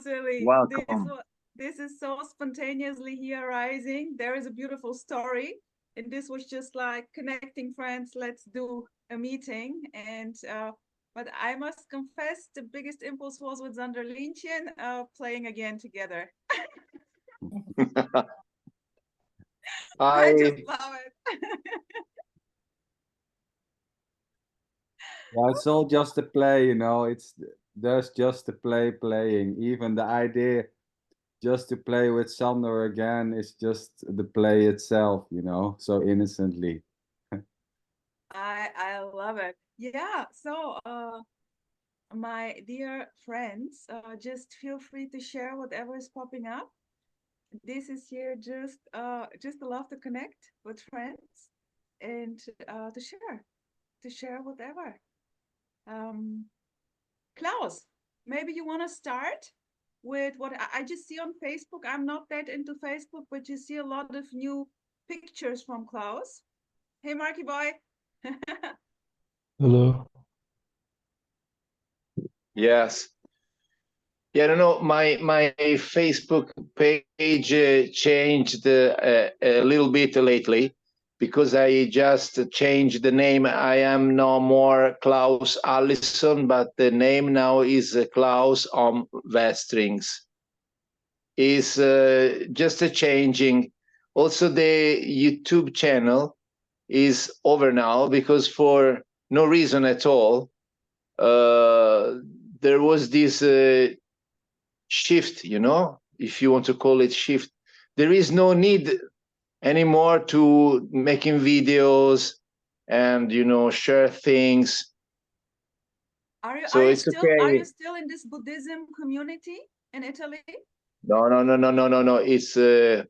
Silly. Welcome. This is so spontaneously here arising. There is a beautiful story, and this was just like connecting friends. Let's do a meeting, and but I must confess, the biggest impulse was with Zander playing again together. I just I love it. Yeah, it's all just a play, you know. There's just a play playing. Even the idea just to play with Sander again is just the play itself, you know, so innocently. I love it. Yeah. So my dear friends, just feel free to share whatever is popping up. This is here just to love to connect with friends and to share whatever. Um, Klaus, maybe you want to start with what I just see on Facebook. I'm not that into Facebook, but you see a lot of new pictures from Klaus. Hey, Marky boy. Hello. yes. Yeah, no, no. My Facebook page changed a little bit lately because I just changed the name. I am no more Klaus Allison, but the name now is Klaus on Vestrings. Is just a changing. Also, the YouTube channel is over now because for no reason at all, there was this shift, you know, if you want to call it shift. There is no need anymore to making videos and, you know, share things. So it's Are okay. you still in this Buddhism community in Italy? No, no, no, no, no, no, no. It's a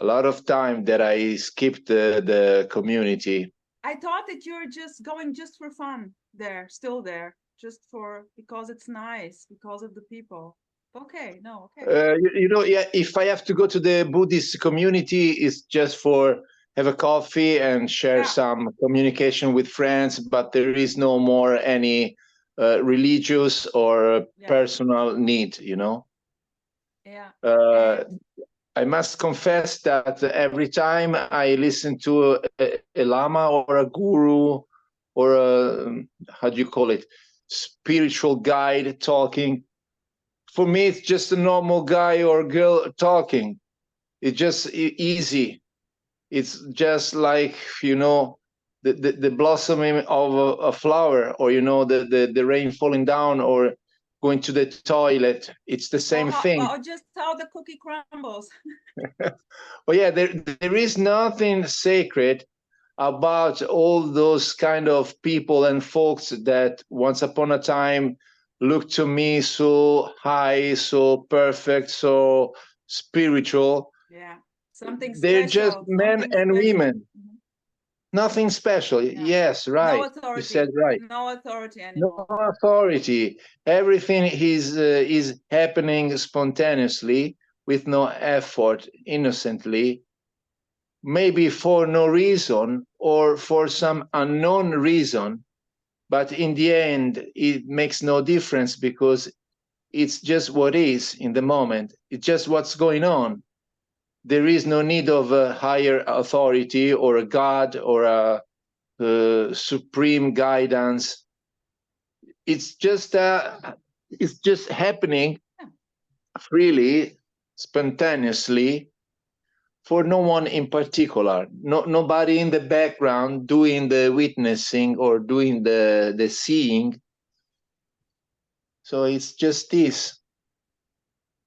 lot of time that I skipped the community. I thought that you're just going just for fun there, still there, just for because it's nice, because of the people. Okay, no, okay. You know, yeah, if I have to go to the Buddhist community, it's just for have a coffee and share Yeah, some communication with friends, but there is no more any religious or yeah, personal need, you know. yeah. Uh, And I must confess that every time I listen to a lama or a guru or a, how do you call it, spiritual guide talking, for me, it's just a normal guy or girl talking. It's just easy. It's just like, you know, the blossoming of a flower, or, you know, the rain falling down, or going to the toilet. It's the same thing. or just how the cookie crumbles. Oh yeah, there is nothing sacred about all those kind of people and folks that once upon a time looked to me so high, so perfect, so spiritual. Yeah, something They're just special, men something and special. women. Mhm. Nothing special. Yeah, Yes, no right. You said authority, right. no authority No anymore. authority. Everything is happening spontaneously with no effort, innocently, maybe for no reason or for some unknown reason. But in the end, it makes no difference because it's just what is in the moment. It's just what's going on. There is no need of a higher authority or a God or a supreme guidance. It's just happening Yeah. freely, spontaneously, for no one in particular. Nobody in the background doing the witnessing or doing the seeing. So it's just this.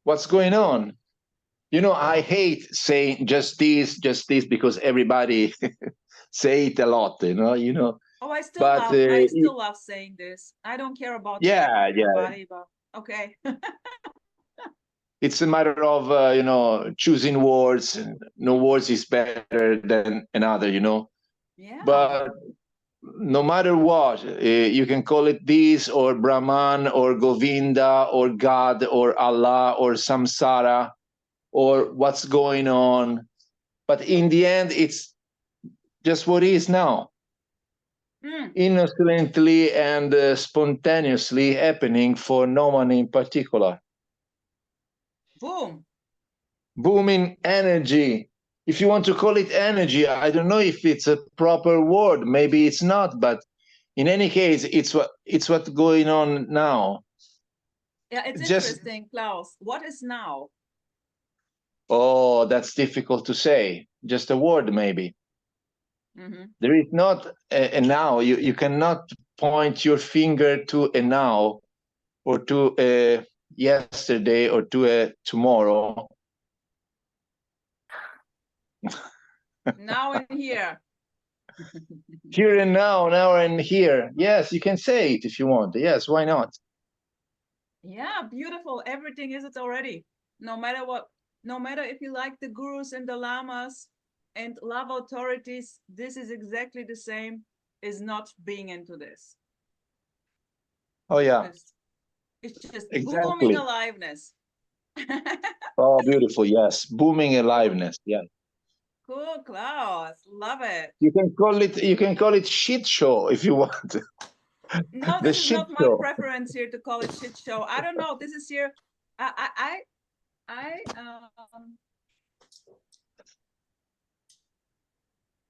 What's going on? You know, I hate saying just this, because everybody say it a lot, you know. Oh, But I still love saying this. I don't care about yeah, yeah, everybody, but okay. it's a matter of you know, choosing words. No words is better than another, you know. Yeah. But no matter what, you can call it this or Brahman or Govinda or God or Allah or samsara or what's going on. But in the end, it's just what is now, Mm. innocently and spontaneously happening for no one in particular. Boom. Booming energy. If you want to call it energy, I don't know if it's a proper word. Maybe it's not, but in any case, it's what's going on now. Yeah, it's Just interesting, Klaus. What is now? oh, that's difficult to say. Just a word, maybe. There is not a now. You cannot point your finger to a now or to a yesterday or to a tomorrow. Now and here. Here and now and here. Yes, you can say it if you want. Yes, why not? Yeah, beautiful. Everything is it already. No matter what, no matter if you like the gurus and the lamas and love authorities, this is exactly the same as not being into this. Oh yeah, It's just booming exactly. aliveness. Oh, beautiful. Yes, booming aliveness. Yeah. Cool, Klaus. Love it. You can call it shit show if you want. No, The this is shit not my show. preference here to call it shit show. I don't know. This is here. I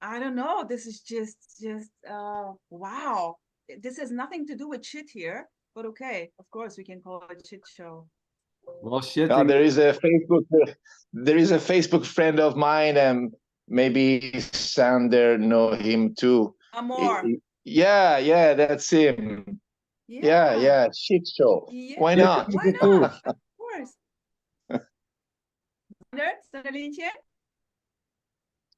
I don't know. This is just wow. This has nothing to do with shit here, but okay. Of course, we can call it shit show. Well, Now, shitting. there is a Facebook friend of mine, and maybe Sander know him too. Amor. Yeah, that's him. Yeah, shit show. Yeah. Why Shitting not? is Why a tool. not? Of course. Sanderlientje?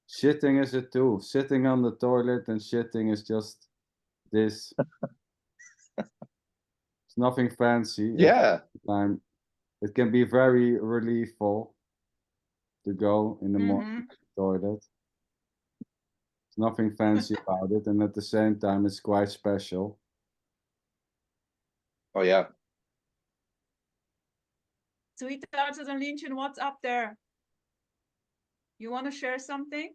Shitting is a tool. Sitting on the toilet and shitting is just this. It's nothing fancy. Yeah. At the time, it can be very relievful to go in the morning to the toilet. There's nothing fancy about it, and at the same time, it's quite special. Oh yeah. Sweetheart Sanderlientje, what's up there? You want to share something?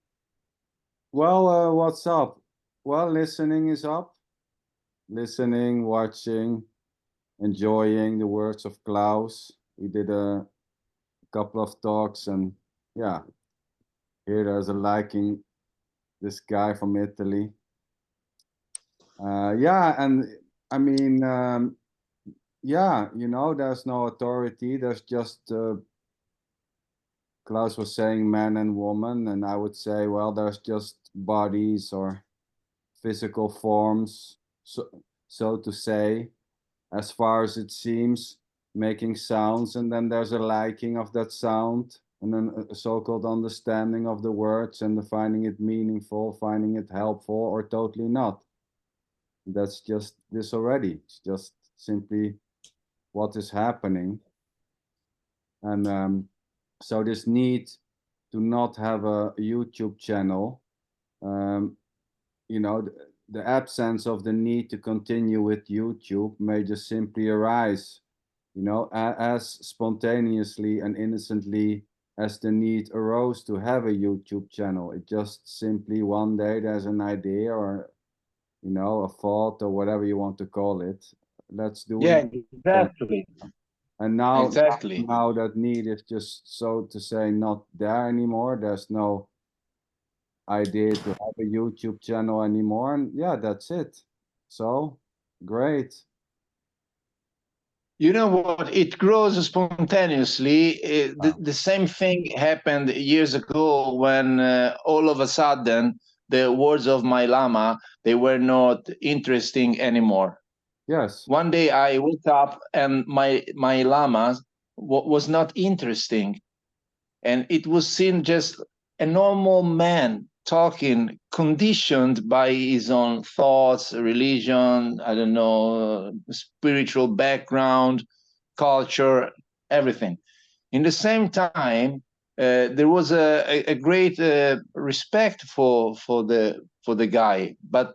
Well, what's up? Well, listening is up. Listening, watching, enjoying the words of Klaus. We did a couple of talks, and yeah, here there's a liking this guy from Italy. Yeah, and I mean, yeah, you know, there's no authority. There's just Klaus was saying man and woman, and I would say, well, there's just bodies or physical forms, so to say, as far as it seems, making sounds, and then there's a liking of that sound, and then a so-called understanding of the words, and the finding it meaningful, finding it helpful, or totally not. That's just this already. It's just simply what is happening. And so this need to not have a YouTube channel, you know, the absence of the need to continue with YouTube may just simply arise, you know, as spontaneously and innocently as the need arose to have a YouTube channel. It just simply one day there's an idea or, you know, a thought or whatever you want to call it. Let's do it. Exactly. And now, Exactly. now that need is just, so to say, not there anymore. There's no idea to have a YouTube channel anymore. And yeah, that's it. So great. You know what? It grows spontaneously. The same thing happened years ago when all of a sudden the words of my lama, they were not interesting anymore. Yes. One day I woke up and my lama was not interesting, and it was seen just a normal man talking, conditioned by his own thoughts, religion, I don't know, spiritual background, culture, everything. In the same time, there was a great respect for the guy, but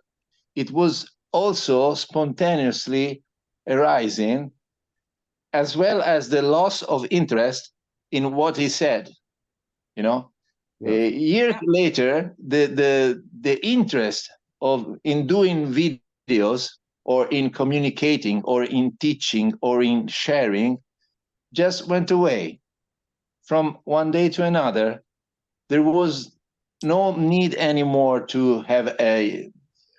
it was also spontaneously arising, as well as the loss of interest in what he said. You know, Yes. years later, the interest of in doing videos or in communicating or in teaching or in sharing just went away. from one day to another. There was no need anymore to have a,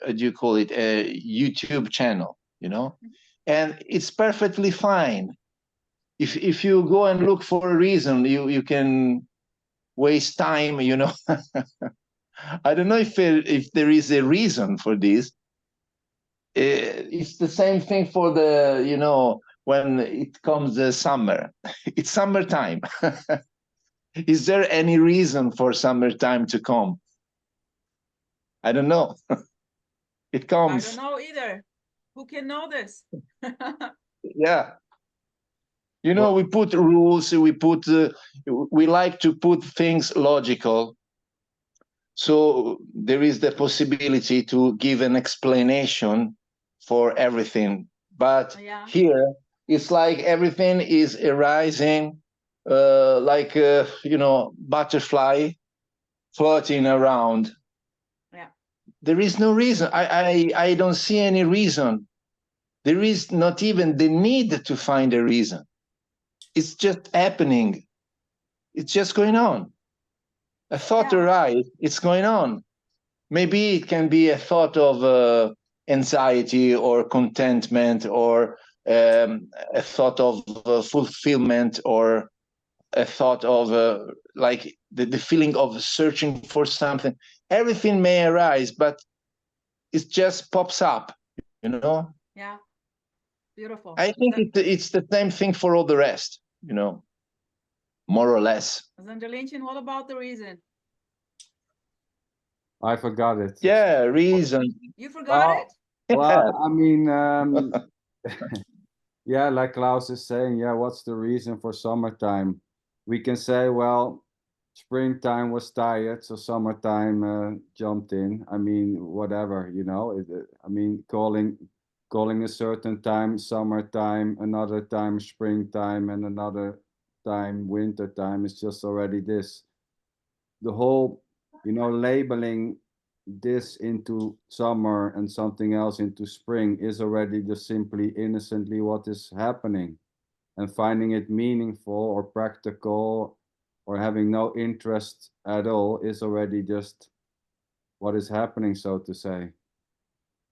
what do you call it, a YouTube channel, you know, and it's perfectly fine. If you go and look for a reason, you can waste time, you know. I don't know if there is a reason for this. It's the same thing for the, you know, when it comes the summer. It's summertime. Is there any reason for summertime to come? I don't know. It comes. I don't know either. Who can know this? Yeah. You know, we put rules, we like to put things logical. So there is the possibility to give an explanation for everything. But Yeah. here, it's like everything is arising like, you know, butterfly floating around. Yeah. There is no reason. I don't see any reason. There is not even the need to find a reason. It's just happening. It's just going on. A thought arises, it's going on. Maybe it can be a thought of anxiety or contentment, or a thought of fulfillment, or a thought of like the feeling of searching for something. Everything may arise, but it just pops up, you know? Yeah. Beautiful. I think it's the same thing for all the rest, you know, more or less. Zanderlintje, what about the reason? I forgot it. Yeah, reason. You forgot it? Well, I mean, yeah, like Klaus is saying, yeah, what's the reason for summertime? We can say, well, springtime was tired, so summertime jumped in. I mean, whatever, you know. I mean, calling a certain time summertime, another time springtime, and another time wintertime is just already this. The whole, you know, labeling this into summer and something else into spring is already just simply innocently what is happening, and finding it meaningful or practical or having no interest at all is already just what is happening, so to say.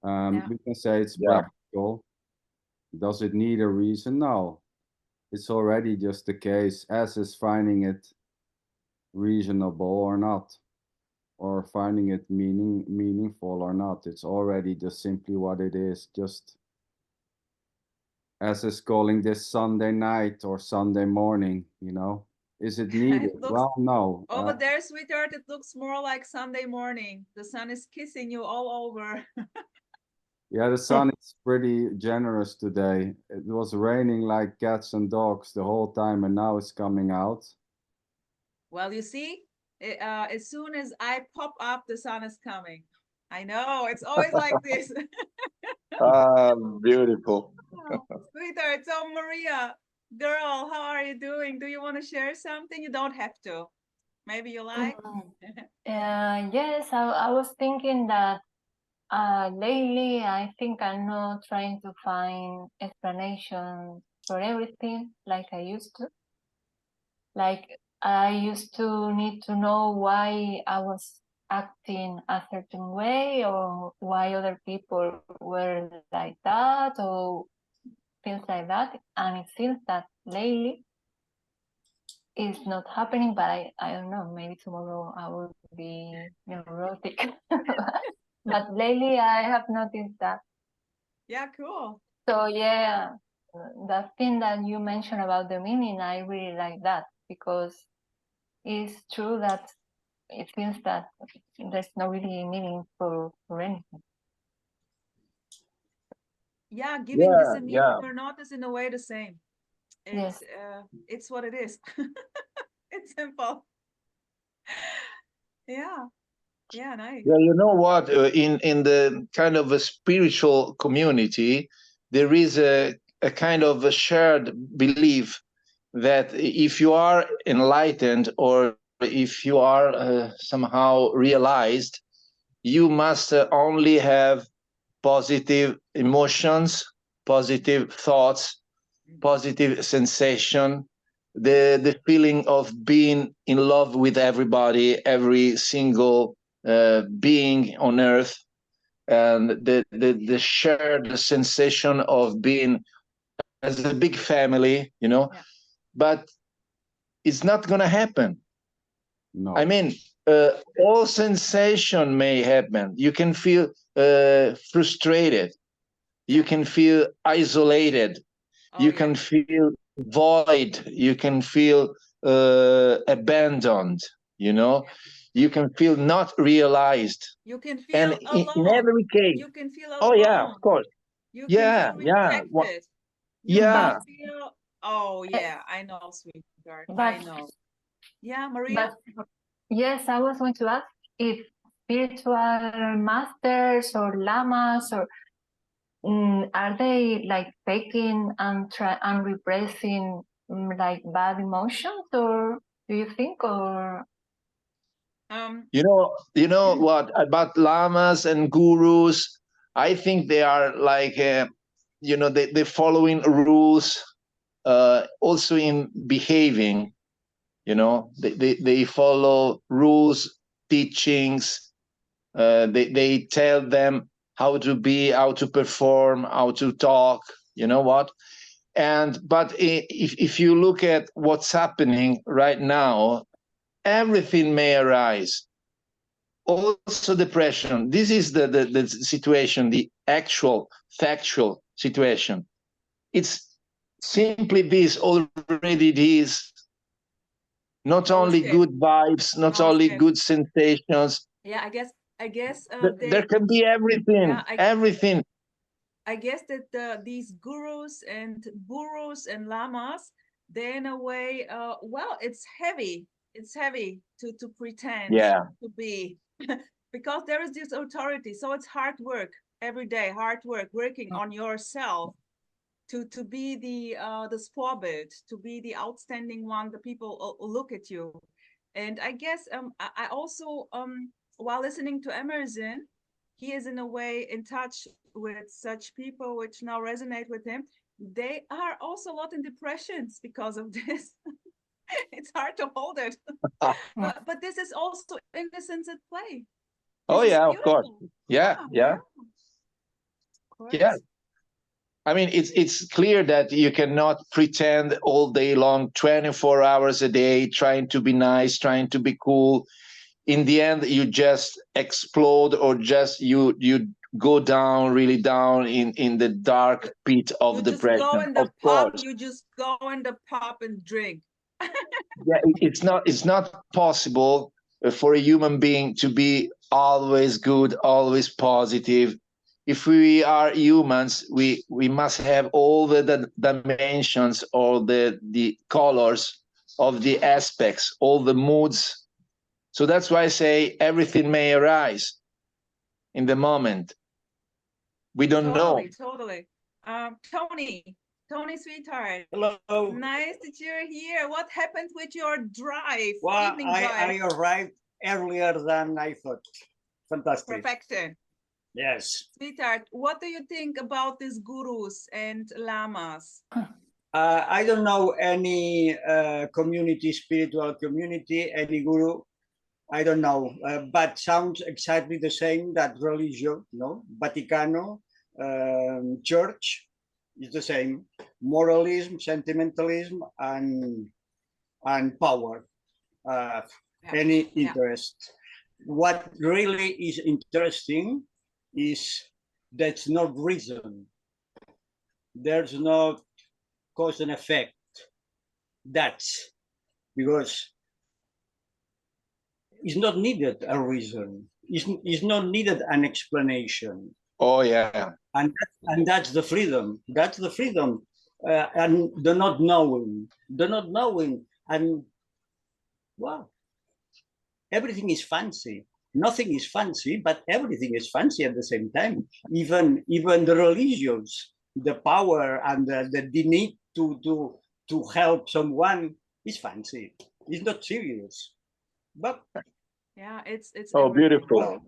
We can say it's practical. Does it need a reason? No, it's already just the case, as is finding it reasonable or not, or finding it meaningful or not. It's already just simply what it is, just as is calling this Sunday night or Sunday morning, you know. Is it needed? Well, no. Over there, sweetheart, it looks more like Sunday morning. The sun is kissing you all over. Yeah, the sun is pretty generous today. It was raining like cats and dogs the whole time, and now it's coming out. Well, you see, as soon as I pop up, the sun is coming. I know, it's always like this. Beautiful. Sweetheart, so Maria, girl, how are you doing? Do you want to share something? You don't have to. Maybe you like? Yes, I was thinking that lately I think I'm not trying to find explanation for everything like I used to. Like I used to need to know why I was acting a certain way, or why other people were like that, or things like that. And it seems that lately it's not happening, but I don't know, maybe tomorrow I will be neurotic. But lately I have noticed that. Yeah, cool. So yeah, the thing that you mentioned about the meaning, I really like that, because it's true that it seems that there's no really meaning for anything. Yeah, giving this a meaning or not is in a way the same. It's it's what it is. It's simple. Yeah. Yeah, nice. Yeah, you know what? In the kind of a spiritual community, there is a kind of a shared belief that if you are enlightened, or if you are somehow realized, you must only have positive emotions, positive thoughts, positive sensation, the feeling of being in love with everybody, every single being on earth, and the shared sensation of being as a big family, you know. Yeah. But it's not going to happen. No. I mean, all sensation may happen. You can feel frustrated. You can feel isolated. Oh, You yeah. can feel void. You can feel abandoned. You know, Yeah. you can feel not realized. You can feel And in alone. every case, You can feel oh yeah, of alone. course, You can yeah, feel yeah, rejected. You yeah. can feel, oh yeah, I know, sweetheart. I But know. Yeah, Maria? but yes, I was going to ask if spiritual masters or lamas or are they like taking and repressing like bad emotions, or do you think, or You know what about lamas and gurus? I think they are like, they're following rules, also in behaving. You know, they follow rules, teachings. They tell them how to be, how to perform, how to talk. You know what? But if you look at what's happening right now, everything may arise. Also depression. This is the situation, the actual factual situation. It's simply this already. It is not Oh only shit. good vibes, not Oh only shit. good sensations. Yeah, I guess There can be everything, yeah, everything. I guess that these gurus and burus and lamas, they in a way, well, it's heavy. It's heavy to pretend Yeah, to be because there is this authority. So it's hard work every day, hard work, working on yourself to be the Vorbild, to be the outstanding one. The people look at you, and I guess I also while listening to Emerson, he is in a way in touch with such people which now resonate with him. They are also a lot in depressions because of this. It's hard to hold it, but this is also innocence at play. This oh is yeah, of course. beautiful. Yeah, yeah, Of course. yeah. I mean, it's clear that you cannot pretend all day long, 24 hours a day, trying to be nice, trying to be cool. In the end, you just explode, or just you go down, really down in the dark pit You of just go depression. in Of the pub. course, You just go in the pub and drink. yeah, it's not possible for a human being to be always good, always positive. If we are humans, we must have all the dimensions, all the colors of the aspects, all the moods. So that's why I say everything may arise in the moment. We don't know. Totally. Tony, sweetheart. Hello. Nice that you're here. What happened with your drive? Well, Evening drive. I arrived earlier than I thought. Fantastic. Perfection. Yes. Sweetheart, what do you think about these gurus and lamas? I don't know any community, spiritual community, any guru. I don't know, but sounds exactly the same that religion, no? Vaticano, church is the same. Moralism, sentimentalism, and power. Any interest. What really is interesting is there's no reason. There's no cause and effect. That's because it's not needed a reason. It's not needed an explanation. Oh yeah. And that's the freedom. That's the freedom. And the not knowing. And wow, everything is fancy. Nothing is fancy, but everything is fancy at the same time. Even the religions, the power and the need to help someone is fancy. It's not serious. But yeah, it's Oh, everything. beautiful.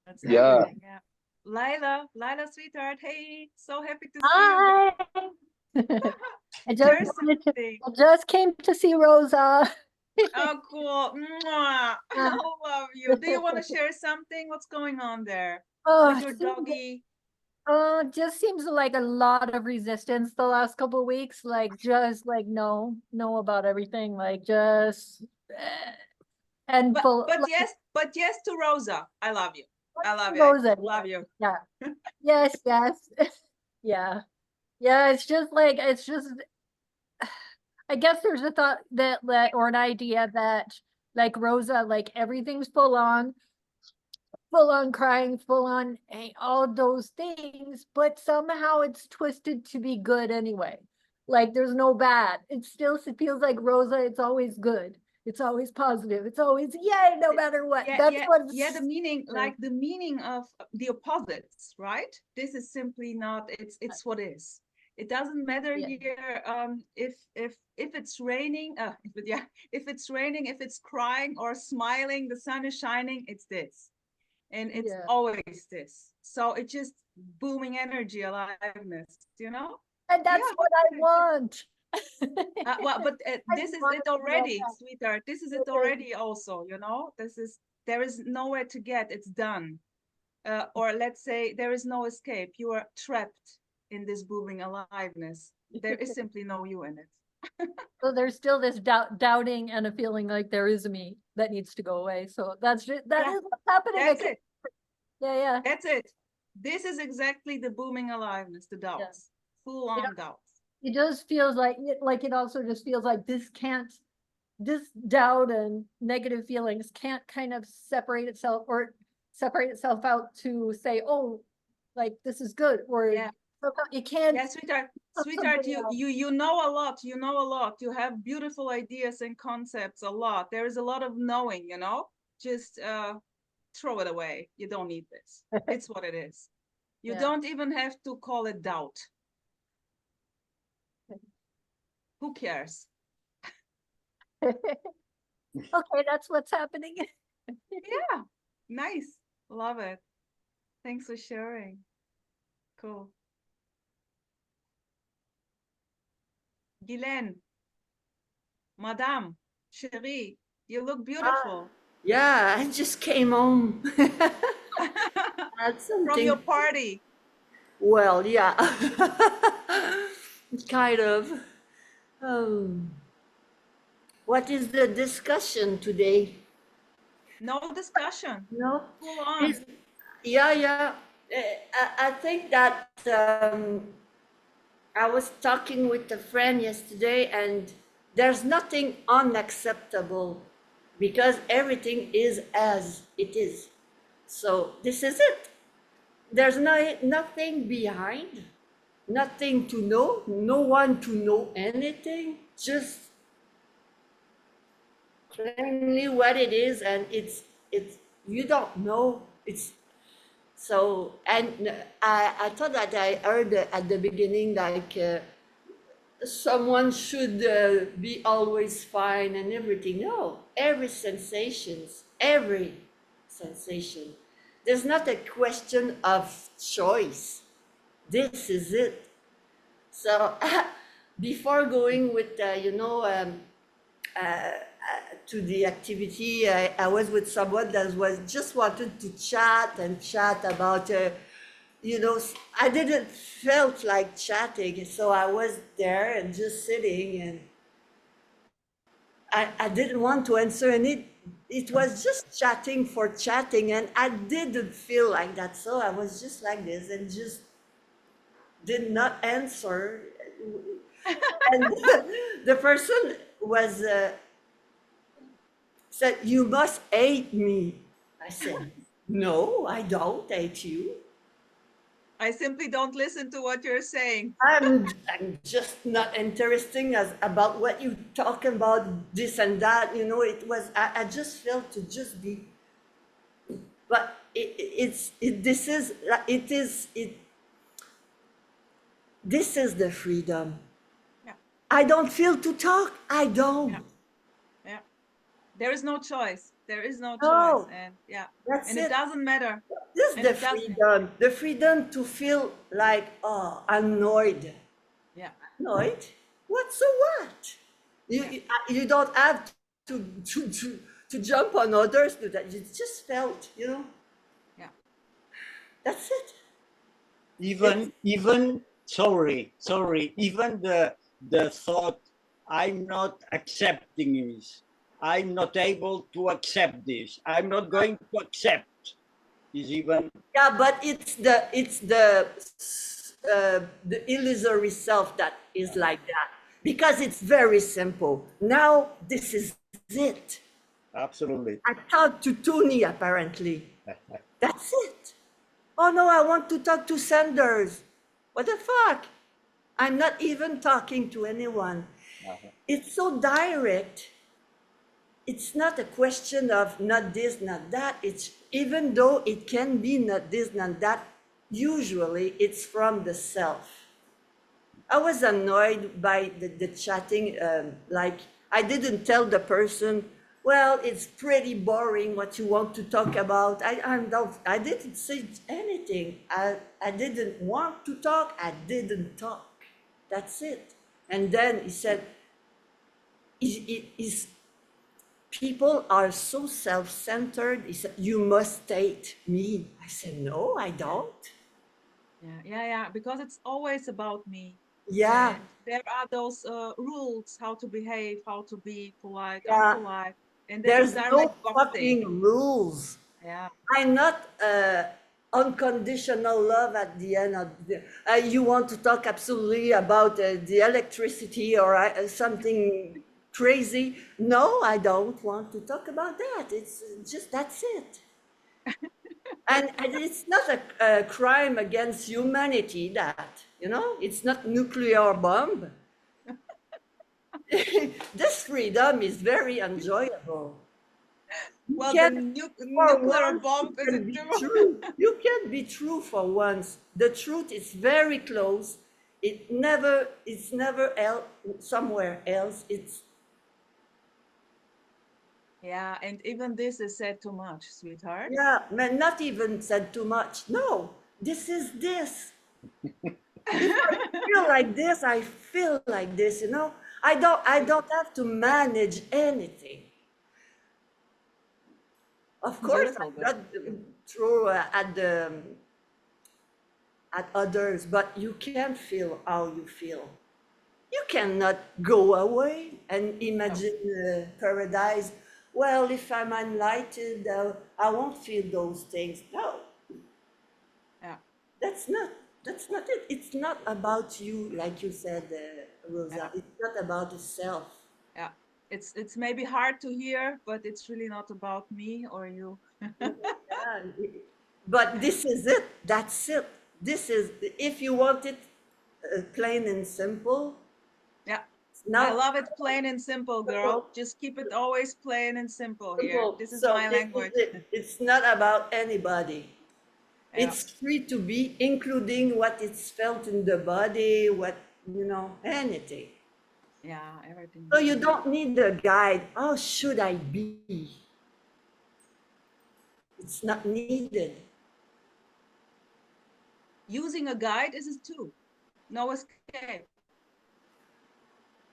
That's Yeah. everything. Yeah. Lila, sweetheart. Hey, so happy to see you. hi, I Share just wanted to, something. I just came to see Rosa. Oh, cool. Mwah. I love you. Do you want to share something? What's going on there Oh, with your doggy? just seems like a lot of resistance the last couple of weeks. Like just like no about everything. Like just and But yes to Rosa. I love you. I love you. Rosa. I love you. Yeah. Yes. Yeah. Yeah. It's just like I guess there's a thought that or an idea that like Rosa, like everything's full on crying, full on all those things, but somehow it's twisted to be good anyway. Like there's no bad. It still feels like Rosa, it's always good. It's always positive. It's always yay, no matter what. The meaning, like the meaning of the opposites, right? This is simply not, it's what is. It doesn't matter here if it's raining, if it's raining, if it's crying or smiling, the sun is shining, it's this. And it's always this. So it's just booming energy, aliveness, you know? And that's what I want. But this is it already, sweetheart. This is it already also, you know? There is nowhere to get, it's done. Or let's say there is no escape. You are trapped in this booming aliveness. There is simply no you in it. So there's still this doubting and a feeling like there is a me that needs to go away. So that is what's happening. That's it. Yeah. That's it. This is exactly the booming aliveness, the doubts, full on doubts. It just feels like it also just feels like this doubt and negative feelings can't kind of separate itself out to say, oh, like this is good, or you can't. Yeah, sweetheart, you know a lot. You know a lot. You have beautiful ideas and concepts a lot. There is a lot of knowing, you know. Just throw it away. You don't need this. It's what it is. You don't even have to call it doubt. Who cares? Okay, that's what's happening. Yeah, nice. Love it. Thanks for sharing. Cool. Guylaine, Madame, Cherie, you look beautiful. Yeah, I just came home. From your party. Well, yeah. Kind of. What is the discussion today? No discussion. No. Full on. Yeah. I think that I was talking with a friend yesterday, and there's nothing unacceptable because everything is as it is. So this is it. There's nothing behind, nothing to know, no one to know anything, just plainly what it is, and it's you don't know. It's so, and I thought that I heard at the beginning like someone should be always fine and everything. No, every sensation. There's not a question of choice. This is it. So before going with to the activity, I was with someone that was just wanted to chat about I didn't felt like chatting, so I was there and just sitting, and I didn't want to answer, and it was just chatting for chatting, and I didn't feel like that, so I was just like this and just did not answer. And the person was said, "You must hate me." I said, "No, I don't hate you. I simply don't listen to what you're saying. I'm just not interesting about what you talk about, this and that. It was, I just felt to just be, but this is the freedom. Yeah. I don't feel to talk. I don't. Yeah. There is no choice. There is no choice. And that's it doesn't matter. This is the freedom to feel like, annoyed. Yeah. annoyed. What so what? You don't have to jump on others. Do that. You just felt, Yeah. That's it. Even sorry, even the thought, I'm not accepting this, I'm not able to accept this, I'm not going to accept, is even. Yeah, but it's the illusory self that is like that, because it's very simple. Now this is it. Absolutely. I talked to Tony apparently. That's it. Oh no, I want to talk to Sanders. What the fuck? I'm not even talking to anyone. It's so direct. It's not a question of not this, not that. It's even though it can be not this, not that, usually it's from the self. I was annoyed by the chatting, like I didn't tell the person, well, it's pretty boring what you want to talk about. I didn't say anything. I didn't want to talk. I didn't talk. That's it. And then he said, is people are so self-centered. He said, you must date me. I said, no, I don't. Yeah, because it's always about me. Yeah. And there are those rules, how to behave, how to be polite, Yeah. unpolite. And this There's is no direct boxing. fucking rules. Yeah. I'm not unconditional love at the end of the, you want to talk absolutely about the electricity or something crazy. No, I don't want to talk about that. It's just, that's it. And it's not a crime against humanity that, it's not nuclear bomb. This freedom is very enjoyable. Well, the nuclear bomb is it too? True. You can be true for once. The truth is very close. It's never somewhere else. It's Yeah, and even this is said too much, sweetheart. yeah, man, not even said too much. No, this is this. If I feel like this, I feel like this, I don't have to manage anything. Of course, Beautiful, I'm not through at others, but you can feel how you feel. You cannot go away and imagine paradise. Well, if I'm enlightened, I won't feel those things. No. Yeah. That's not it. It's not about you, like you said, Rosa. Yeah. It's not about the self. Yeah. It's maybe hard to hear, but it's really not about me or you. Yeah. But this is it. That's it. This is, if you want it plain and simple. Yeah. Now, I love it plain and simple, girl. Just keep it always plain and simple here. This is my language. It's not about anybody. Yeah. It's free to be, including what it's felt in the body, anything. Yeah, everything. So you don't need a guide. How should I be? It's not needed. Using a guide is it too. No escape.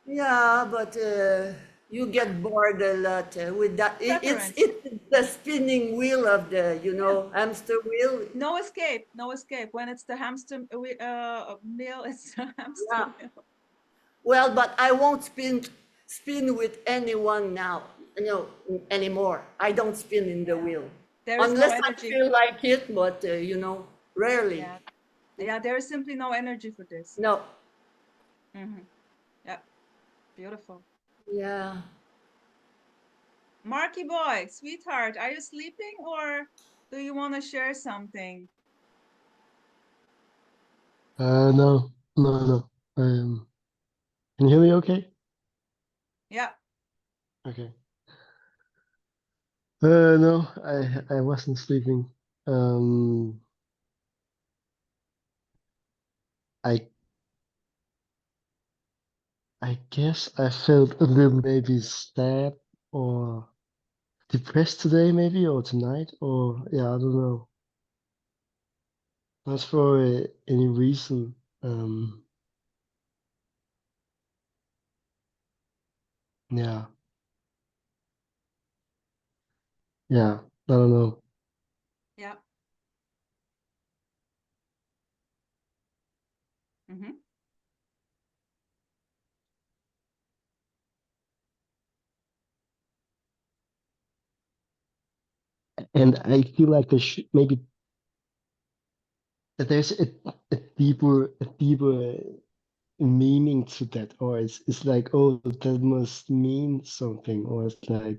Yeah, but you get bored a lot with that. It's the spinning wheel of the, hamster wheel. No escape, no escape. When it's the hamster wheel, it's the hamster wheel. Well, but I won't spin with anyone now, anymore. I don't spin in the wheel. Unless I feel like it, but, rarely. Yeah, there is simply no energy for this. No. Mm-hmm. Yeah, beautiful. Yeah. Marky boy, sweetheart, are you sleeping or do you want to share something? No. Can you hear me okay? Yeah. Okay. No, I wasn't sleeping. I guess I felt a little maybe sad or depressed today, maybe, or tonight, or yeah, I don't know. Not for any reason. Yeah. Yeah. I don't know. Yeah. Mm-hmm. And I feel like there should maybe that there's a deeper meaning to that, or it's like, oh, that must mean something, or it's like,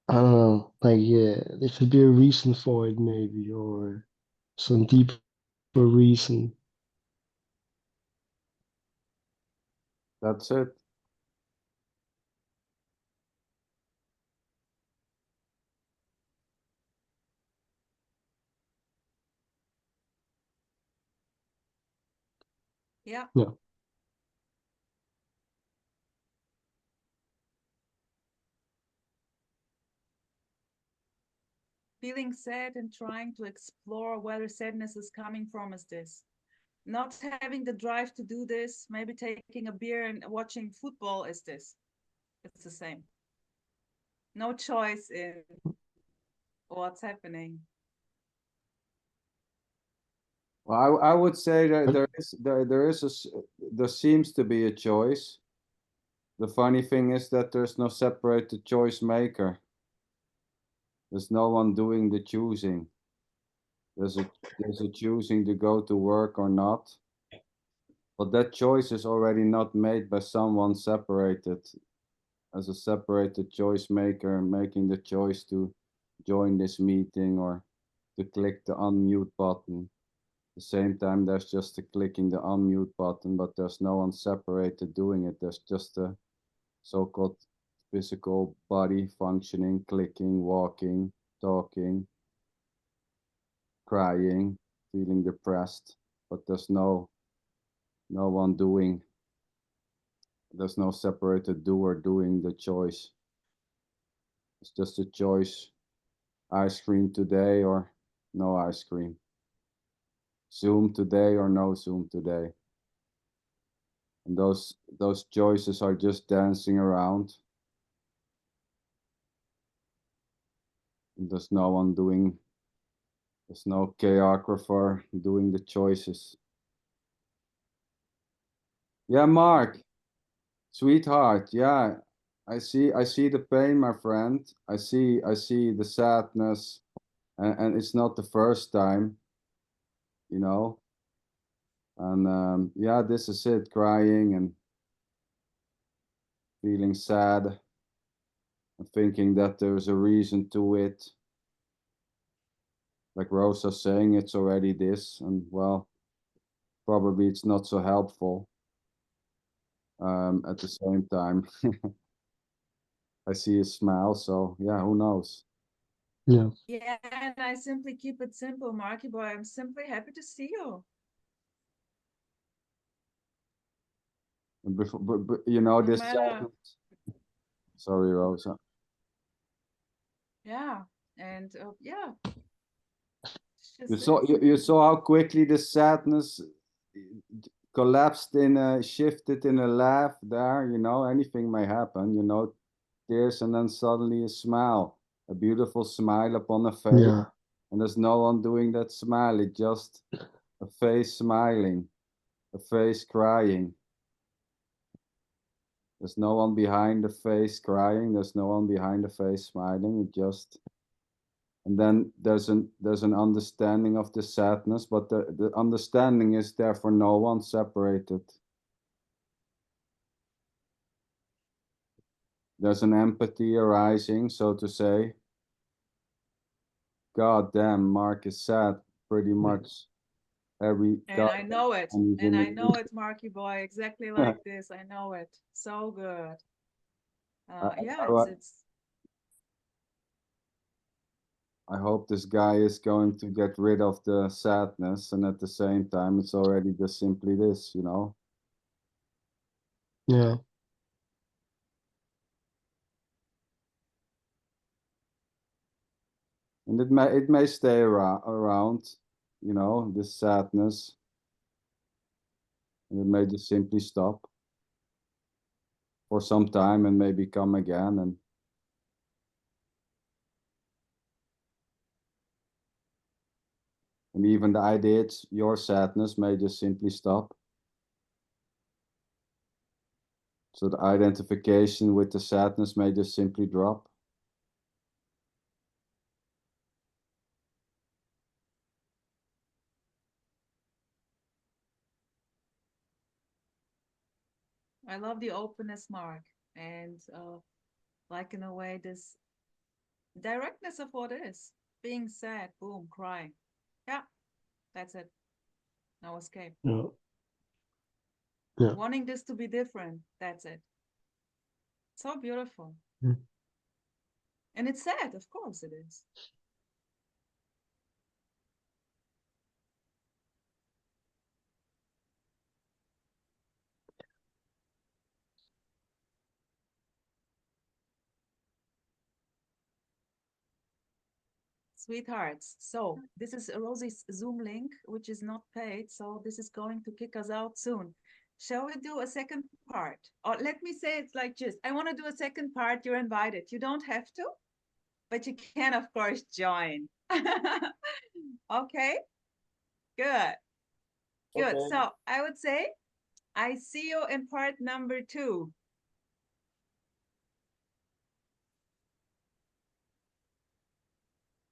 I don't know, like, yeah, there should be a reason for it maybe, or some deeper reason. That's it. Yeah. Yeah. Feeling sad and trying to explore where sadness is coming from is this. Not having the drive to do this, maybe taking a beer and watching football is this. It's the same. No choice in what's happening. Well, I would say that But there seems to be a choice. The funny thing is that there's no separated choice maker. There's no one doing the choosing. There's a choosing to go to work or not. But that choice is already not made by someone separated, as a separated choice maker, making the choice to join this meeting or to click the unmute button. At the same time, there's just a clicking the unmute button, but there's no one separated doing it. There's just a so-called physical body functioning, clicking, walking, talking, crying, feeling depressed, but there's no one doing. There's no separated doer doing the choice. It's just a choice. Ice cream today or no ice cream. Zoom today or no Zoom today. And those choices are just dancing around. And there's no one doing, there's no choreographer doing the choices. Yeah, Mark, sweetheart, yeah. I see the pain, my friend. I see the sadness, and it's not the first time, you know. And yeah, this is it, crying and feeling sad and thinking that there's a reason to it. Like Rosa saying, it's already this, and well, probably it's not so helpful. At the same time, I see a smile, so yeah, who knows? yeah. Yeah, and I simply keep it simple, Marky Boy. I'm simply happy to see you. And before, but you know, No this matter, sorry, Rosa. yeah, and yeah, it's You just saw this. you saw how quickly the sadness collapsed in a shifted in a laugh there, you know, anything may happen, you know, tears and then suddenly a smile, a beautiful smile upon a face. Yeah. And there's no one doing that smile, it's just a face smiling, a face crying. There's no one behind the face crying, there's no one behind the face smiling, it just, and then there's an understanding of the sadness, but the understanding is there for no one separated. There's an empathy arising, so to say. God damn, Mark is sad pretty much every And I know it. And I know it. it, Marky Boy, exactly like this. I know it. So good. Yeah, it's I hope this guy is going to get rid of the sadness, and at the same time, it's already just simply this, you know. Yeah. And it may stay around, you know, this sadness, and it may just simply stop. for some time and maybe come again. And even the idea it's your sadness may just simply stop. So the identification with the sadness may just simply drop. I love the openness, Mark, and like in a way, this directness of what is being sad, boom, crying. Yeah, that's it. No escape. Yeah. Yeah. Wanting this to be different, that's it. So beautiful. Mm. And it's sad, of course it is. Sweethearts, so this is Rosie's Zoom link, which is not paid, so this is going to kick us out soon. Shall we do a second part? Or let me say it's like just, I want to do a second part, you're invited. You don't have to, but you can, of course, join. Okay, good. Good, Okay. so I would say, I see you in part number 2.